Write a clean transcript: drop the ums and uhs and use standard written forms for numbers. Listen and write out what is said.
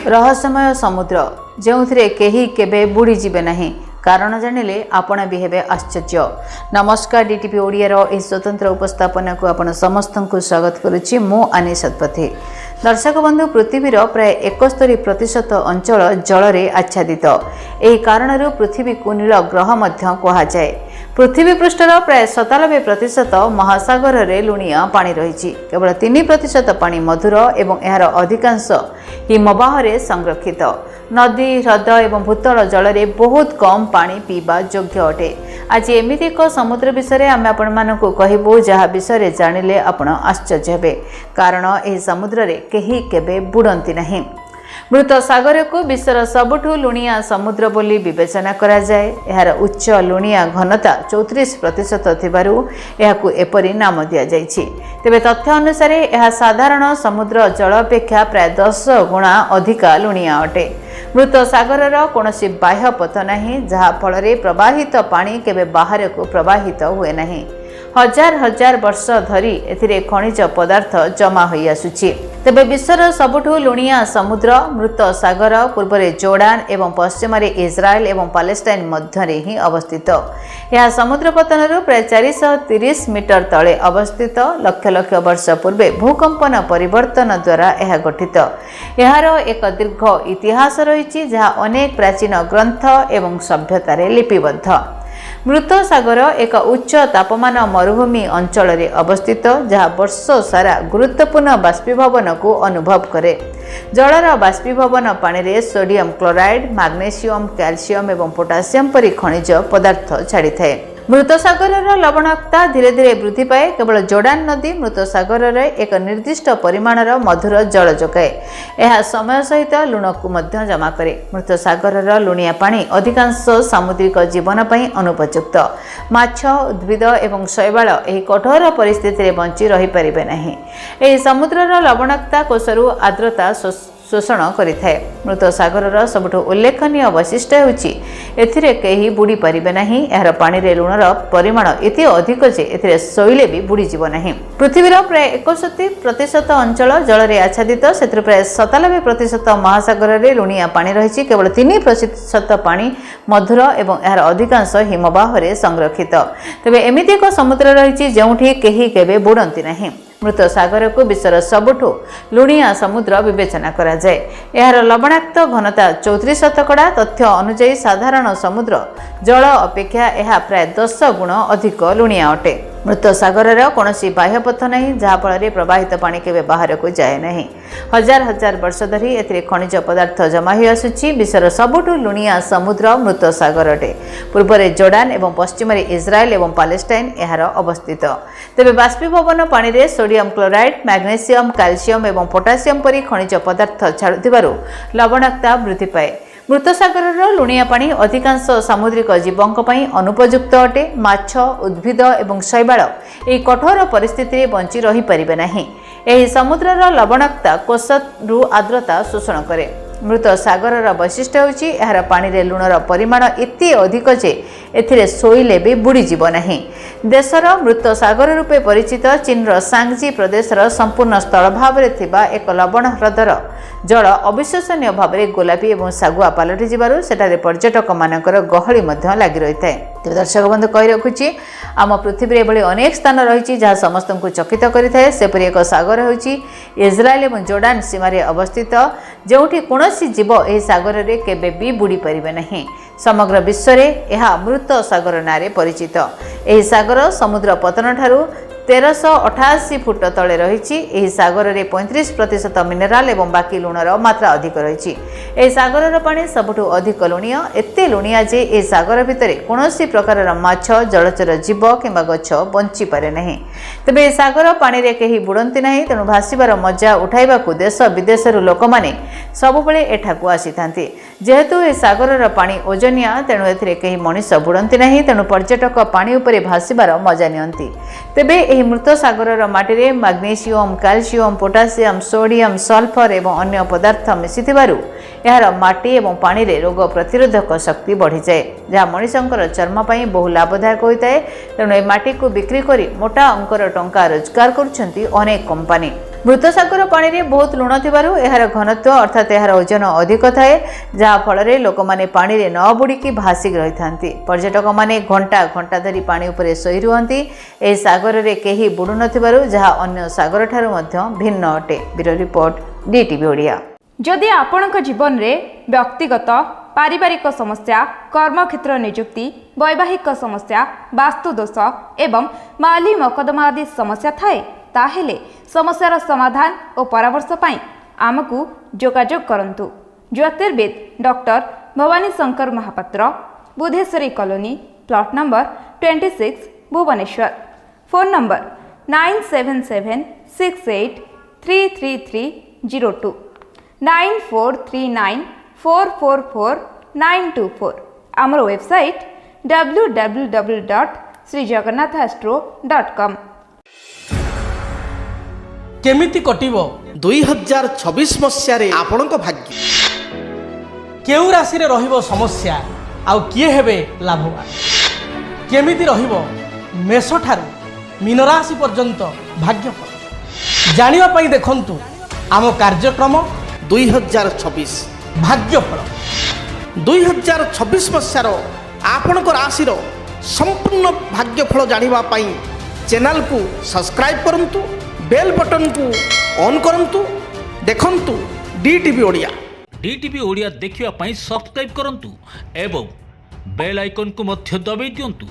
रहस्यमय समुद्र जो केही केबे बुड़ी जिबे नहीं कारण जानिले आपण भी हेबे आश्चर्य। नमस्कार, डीटीपी ओडियार यह स्वतंत्र उपस्थापना को आपण समस्त को स्वागत करुच्ची। मु आनी सतपथी। दर्शक बंधु, पृथ्वीर प्राय 71% अंचल जल रे आच्छादित। एही कारणरू पृथ्वी को नील ग्रह मध्य कहुए। पृथ्वी पृष्ठर प्राय 97% महासागर रे लुणिया पानी रही। केवल 3% पानी मधुर एवं यार अधिकांश हिमबाह रे संरक्षित। नदी, ह्रद एवं भूतल जल रे बहुत कम पानी पीवा योग्य अटे। आज एमिति एक समुद्र विषय आम आपको कहबू जहाँ विषय जानिले आपण आश्चर्य हेबे, कारण एही समुद्र रे केही केबे बुड़ती नहीं। मृत सागर को विश्वर सबुठु लुणिया समुद्र बोली विवेचना करा जाए। यार उच्च लुणिया घनता 34% थिबारु एहाकु एपरि नाम दिया जाइछि। तेबे तथ्य अनुसार यह साधारण समुद्र जल अपेक्षा प्राय 10 गुणा अधिका लुणिया अटे। मृत सागरर कोनोसी बाह्य पथ नहीं, जहा फल प्रवाहित पानी केबे बाहर को प्रवाहित हुए नहीं। हजार हजार वर्ष धरी एथिरे खनिज पदार्थ जमा होई आसुछि। तेबे विश्वर सबुठु लुणिया समुद्र मृत सागर पूर्व जोर्डान एवं पश्चिम इस्राएल एवं पैलेस्टाइन मध्य ही अवस्थित। यह समुद्र पतन प्राय 430 मीटर तले अवस्थित। लक्ष लक्ष वर्ष पूर्वे भूकंपन परिवर्तन द्वारा यह गठित। यार एक दीर्घ इतिहास रही, जहाँ अनेक प्राचीन ग्रंथ एवं सभ्यतार लिपिबद्ध। मृत सागर एक उच्च तापमान मरुभूमि अंचल रे अवस्थित, जहाँ वर्ष सारा गुरुत्वपूर्ण बाष्पीभवन को अनुभव करे। जलर बाष्पीभवन पानी रे सोडियम क्लोराइड, मैग्नेशियम, कैल्शियम एवं पोटासियम परी खनिज पदार्थ छाड़ी थाए। मृत सागर लवणता धीरे धीरे वृद्धि पाए। केवल जोर्डान नदी मृत सागर एक निर्दिष्ट परिमाणर मधुर जल जोगाए। यह समय सहित लुण को मध्य जमा करे। मृत सागर लुणिया पानी अधिकांश सामुद्रिक जीवन पई अनुपयुक्त। माछ, उद्भिद एवं शैवाल एही कठोर परिस्थिति रे बंची रही परिबे नहीं। एही समुद्रर लवणता कोषरु आर्द्रता शोषण करिथाए। मृत सागरर सबुठु उल्लेखनीय वैशिष्ट्य होछि एथिरे केही बुड़ी परिबे नहीं। यार पानी रे लुणर परिमाण एते अधिक जे एथिरे शैले भी बुड़ी जीव नहीं। पृथ्वीर प्राय 61% अंचल जल रे आच्छादित। सेतिर प्राय 97% महासागर रे लुणिया पानी रही। केवल 3% पानी मधुर एवं यार अधिकांश हिमबाह रे संरक्षित। तेबे एमिति एक समुद्र रही जोंठी केही केबे बुड़ती नहीं। मृत सागर को विश्वर सबुठु लुणिया समुद्र विवेचना करा जाए। यार लवणाक्त घनता 34%। तथ्य अनुसार साधारण समुद्र जल अपेक्षा यह प्राय 10 गुण अधिक लुणिया अटे। मृत सागर कौनसी बाह्य पथ नहीं, जहाँ फल प्रवाहित पानी केबे बाहर को जाए नहीं। हजार हजार वर्ष धरी एथिरे खनिज पदार्थ जमा हो आसुछि। विश्वर सबुठु लुणिया समुद्र मृत सागर अटे। पूर्व जोर्डान एवं पश्चिम इस्राएल एवं पैलेस्टाइन यार अवस्थित। तेबे बाष्पीभवन पानी रे सोडियम क्लोराइड, मैग्नेशियम, कैल्शियम एवं पोटासियम परी खनिज पदार्थ छाड़ुथिबारु लवणता वृद्धि पाए। मृत सागर लुणिया पानी अधिकांश सामुद्रिक जीवों पई अनुपयुक्त अटे। माछ, उद्भिद एवं शैवाल एही कठोर परिस्थिति बंची रही परिबे नहीं। एही समुद्रर लवणता कोषरु आर्द्रता शोषण करे। मृत सागरर वैशिष्ट्य होछि यार पानी रे लुणर परिमाण एते अधिक जे एथिरे शोइले भी बुड़ी जीव नहीं। देशर मृत सागर रूपे परिचित चीनर सांगजी प्रदेशर संपूर्ण स्थल भाव में थिबा एक लवण ह्रदर जल अविश्वसनीय भाव में गोलापी और सागुआ पलटि जिबारु सेठारे पर्यटक मानकर गहली मध्य लागि रही थाए। तेज दर्शक बंधु कही रखुची, आम पृथ्वी एभली अनेक स्थान रही जहाँ समस्त को चकित करें। सेपरी एक सागर होछि इस्राएल और जोर्डान सीमार अवस्थित, जोठी कौनसी जीव यह सागर में केबे भी बुड़ी पारिबे नहीं। समग्र विश्व में यह मृत सागर नारे परिचित। यह सागर समुद्र पतन ठारू 1388 फुट तले रही। सागर में 35% मिनेराल एवं बाकी लुणर मात्रा अधिक रही। यह सागर पानी सबुठु अधिक लुणिया। एते लुणिया जे ए सागर भितर कौनसी प्रकार माछ, जलचर जीव किंबा गछ बंची पारे नहीं। तेबे सागर पानी रे केही बुड़ती नहीं। तेणु भासीबार मजा उठाइबाकू देश विदेशरू लोक माने सबुबले एठाकू आसीथांती। जेहेतु ए सागर पानी ओजनिया, तेणु एथिरे केही मनीष बुड़ती नहीं। तेणु पर्यटक पानी उपरे भासीबार मजा नियंती। तेबे एही मृत सागर माटी रे magnesium, calcium, potassium, sodium, sulphur एवं अन्य पदार्थ मिसिथिबारु यार माटी एवं पानी रे रोग प्रतिरोधक शक्ति बढ़ी जाए, जहाँ मनीषंकर चर्म पई बहु लाभदायक होइताए। तेणु ए माटी को बिक्री करी मोटा अंकर टंका रोजगार करुछंती अनेक कंपनी। मृत सागर पानी रे बहुत लुण थिबारु एहार घनत्व अर्थात एहार ओजन अधिक थाए जहा फल रे लोक माने पानी रे न बुड़ीकी भासिक रही थांती। पर्यटक माने घंटा घंटा धरी पानी उपरे सोई रुहंती। ए सागर रे केही बुडु नथिबारु जहा अन्य सागर ठारु मध्य भिन्न अटे। Bureau report DTV Odia. जदि आपणक जीवन रे व्यक्तिगत पारिवारिक समस्या कर्मक्षेत्र नियुक्ति वैवाहिक समस्या वास्तु दोष एवं माली मकदमा आदि समस्या थाए ताहेले समस्यार समाधान और परामर्श पाई आमकु जोगाजोग करंतु। ज्योतिर्विद doctor Bhabani Shankar Mahapatra, Budheswari colony, plot number 26, Bhubaneswar. Phone number 9776833302 9439444924। आमर वेबसाइट www.srijagannathastro.com। केमिति कटिबो 2026 मसीह आपणक भाग्य केउ राशि रे रहिबो समस्या आउ किए हेबे लाभवान केमिति रहिबो मेष ठारू मीन राशि पर्यंत भाग्यफल जानिबा पई देखंतु आम कार्यक्रम 2026 भाग्यफल 2026 मसीह आपणक राशि संपूर्ण भाग्यफल जानिबा पई चैनल को सब्सक्राइब करंतु, बेल बटन को ऑन करंतु। देखंतु डीटीवी ओडिया। डीटीवी ओडिया देखिवा पई सब्सक्राइब करंतु एवं बेल आइकन को मध्य दबाई दियंतु।